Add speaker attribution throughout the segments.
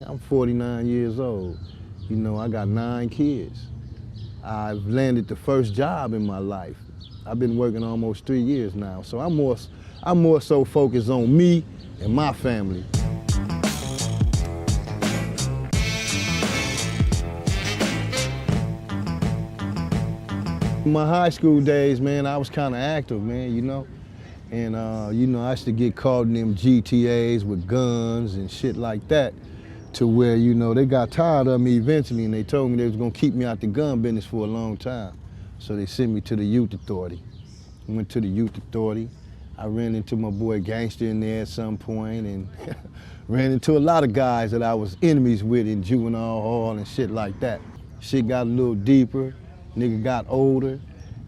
Speaker 1: I'm 49 years old. You know, I got 9 kids. I've landed the first job in my life. I've been working almost 3 years now, so I'm more so focused on me and my family. In my high school days, man, I was kind of active, man, you know? And, you know, I used to get caught in them GTAs with guns and shit like that, to where, you know, they got tired of me eventually, and they told me they was gonna keep me out the gun business for a long time. So they sent me to the youth authority. I went to the youth authority. I ran into my boy Gangster in there at some point, and ran into a lot of guys that I was enemies with in juvenile hall and shit like that. Shit got a little deeper. Nigga got older,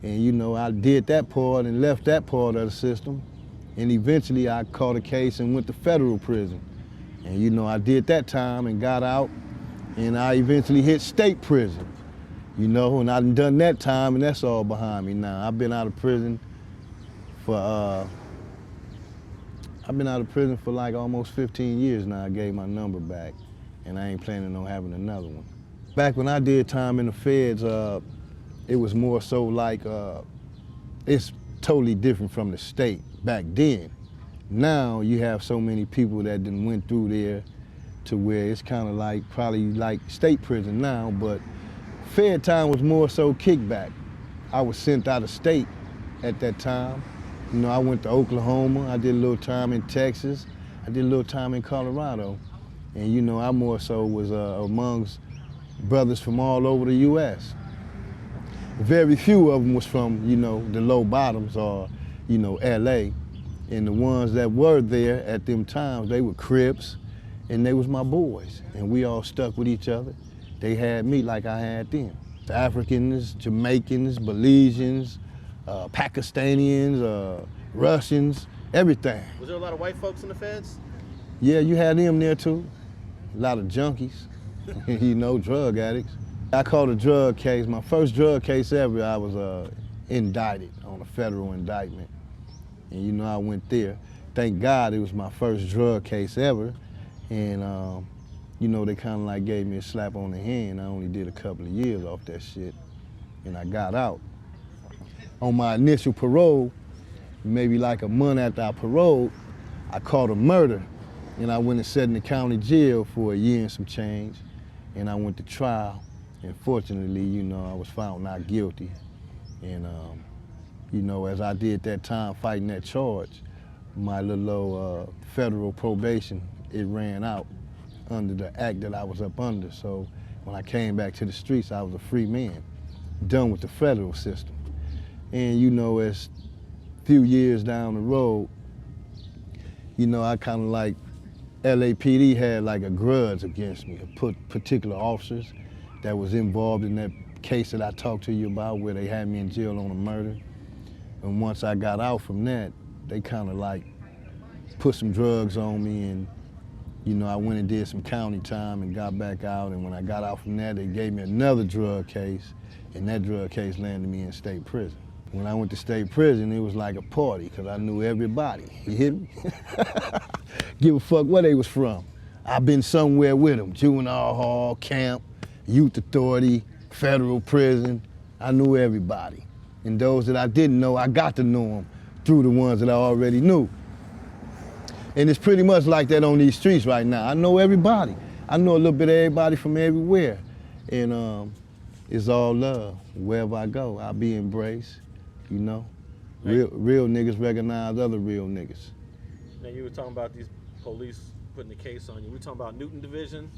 Speaker 1: and you know, I did that part and left that part of the system. And eventually I caught a case and went to federal prison. And you know, I did that time and got out, and I eventually hit state prison. You know, and I done that time, and that's all behind me now. I've been out of prison for like almost 15 years now. I gave my number back, and I ain't planning on having another one. Back when I did time in the feds, it was more so like, it's totally different from the state back then. Now you have so many people that done went through there to where it's kind of like, probably like state prison now, but fed time was more so kickback. I was sent out of state at that time. You know, I went to Oklahoma, I did a little time in Texas, I did a little time in Colorado. And you know, I more so was amongst brothers from all over the US. Very few of them was from, you know, the low bottoms or, you know, LA. And the ones that were there at them times, they were Crips, and they was my boys. And we all stuck with each other. They had me like I had them. The Africans, Jamaicans, Belizeans, Pakistanians, Russians, everything.
Speaker 2: Was there a lot of white folks in the feds?
Speaker 1: Yeah, you had them there too. A lot of junkies, you know, drug addicts. I caught a drug case, my first drug case ever. I was indicted on a federal indictment. And you know, I went there. Thank God it was my first drug case ever. And you know, they kind of like gave me a slap on the hand. I only did a couple of years off that shit, and I got out. On my initial parole, maybe like a month after I paroled, I caught a murder. And I went and sat in the county jail for a year and some change. And I went to trial. And fortunately, you know, I was found not guilty. And, you know, as I did that time fighting that charge, my little federal probation, it ran out under the act that I was up under. So when I came back to the streets, I was a free man, done with the federal system. And, you know, as a few years down the road, you know, I kind of like, LAPD had like a grudge against me, particular officers that was involved in that case that I talked to you about where they had me in jail on a murder. And once I got out from that, they kind of like put some drugs on me, and you know, I went and did some county time and got back out, and when I got out from that, they gave me another drug case, and that drug case landed me in state prison. When I went to state prison, it was like a party, because I knew everybody, you hear me? Give a fuck where they was from. I've been somewhere with them, juvenile hall, camp, youth authority, federal prison. I knew everybody. And those that I didn't know, I got to know them through the ones that I already knew. And it's pretty much like that on these streets right now. I know everybody. I know a little bit of everybody from everywhere. And it's all love. Wherever I go, I'll be embraced, you know. Real niggas recognize other real niggas.
Speaker 2: Now you were talking about these police putting the case on you. We were talking about Newton Division?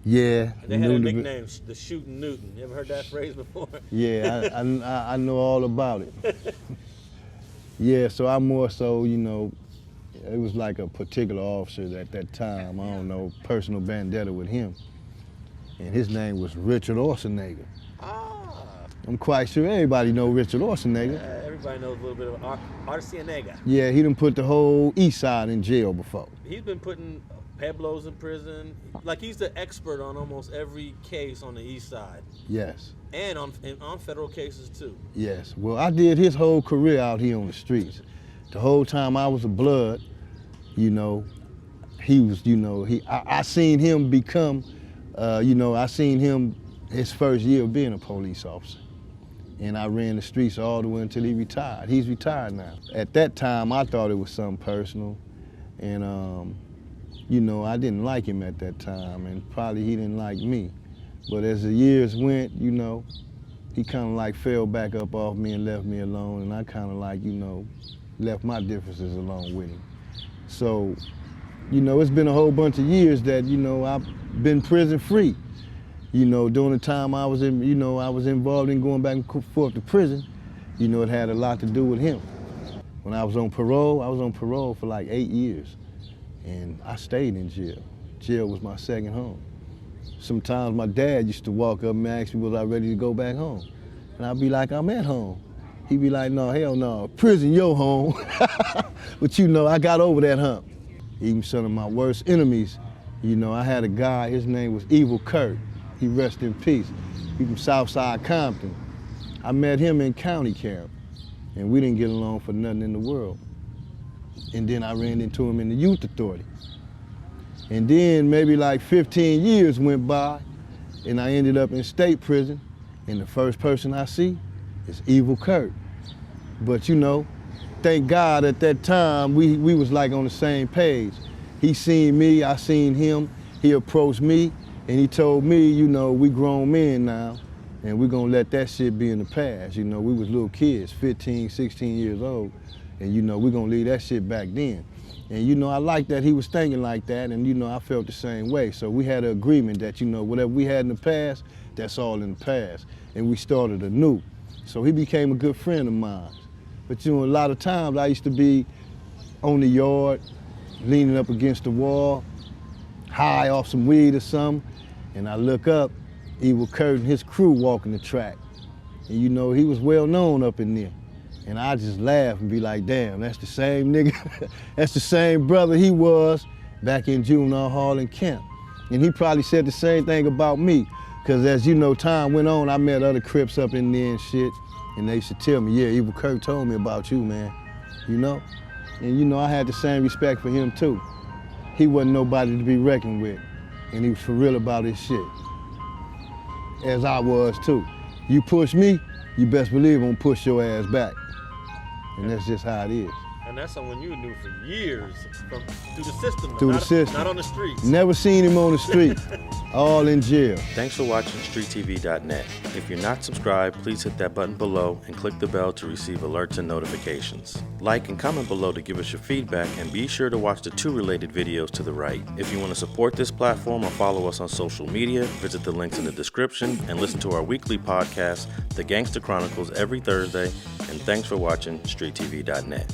Speaker 1: Yeah.
Speaker 2: And they had a nickname, the Shooting Newton. You ever heard that phrase before?
Speaker 1: Yeah, I know all about it. Yeah, so I more so, you know, it was like a particular officer at that time, I don't know, personal vendetta with him. And his name was Richard Arciniega.
Speaker 2: Ah.
Speaker 1: I'm quite sure everybody know Richard Arciniega.
Speaker 2: Everybody knows a little bit of Arciniega.
Speaker 1: Yeah, he done put the whole Eastside in jail before.
Speaker 2: He's been putting Pueblos in prison. Like, he's the expert on almost every case on the East Side.
Speaker 1: Yes.
Speaker 2: And on federal cases too.
Speaker 1: Yes. Well, I did his whole career out here on the streets. The whole time I was a blood, you know, he was, I seen him become, I seen him his first year of being a police officer. And I ran the streets all the way until he retired. He's retired now. At that time, I thought it was something personal. And, I didn't like him at that time, and probably he didn't like me. But as the years went, he kind of like fell back up off me and left me alone, and I kind of like, left my differences alone with him. So, it's been a whole bunch of years that, I've been prison free. During the time I was involved in going back and forth to prison, it had a lot to do with him. When I was on parole for like 8 years, and I stayed in jail. Jail was my second home. Sometimes my dad used to walk up and ask me, was I ready to go back home? And I'd be like, I'm at home. He'd be like, no, hell no, prison your home. But I got over that hump. Even some of my worst enemies, I had a guy, his name was Evil Curt. He rest in peace. He from South Side Compton. I met him in county camp, and we didn't get along for nothing in the world. And then I ran into him in the youth authority. And then maybe like 15 years went by, and I ended up in state prison, and the first person I see is Evil Curt. But thank God at that time, we was like on the same page. He seen me, I seen him, he approached me, and he told me, we grown men now, and we're gonna let that shit be in the past. We was little kids, 15, 16 years old, and we're gonna leave that shit back then. And I liked that he was thinking like that, and I felt the same way. So we had an agreement that, whatever we had in the past, that's all in the past. And we started anew. So he became a good friend of mine. But a lot of times I used to be on the yard, leaning up against the wall, high off some weed or something, and I look up, Evil Curt and his crew walking the track. And he was well known up in there. And I just laugh and be like, damn, that's the same nigga, that's the same brother he was back in juvenile hall in Kent. And he probably said the same thing about me, because as time went on, I met other Crips up in there and shit, and they used to tell me, yeah, Evil Curt told me about you, man, And I had the same respect for him too. He wasn't nobody to be reckoned with, and he was for real about his shit, as I was too. You push me, you best believe I'm gonna push your ass back. And that's just how it is.
Speaker 2: And that's someone you knew for years, through the system.
Speaker 1: Through the system.
Speaker 2: Not on the streets.
Speaker 1: Never seen him on the street, all in jail.
Speaker 3: Thanks for watching StreetTV.net. If you're not subscribed, please hit that button below and click the bell to receive alerts and notifications. Like and comment below to give us your feedback, and be sure to watch the 2 related videos to the right. If you want to support this platform or follow us on social media, visit the links in the description and listen to our weekly podcast, The Gangster Chronicles, every Thursday. And thanks for watching StreetTV.net.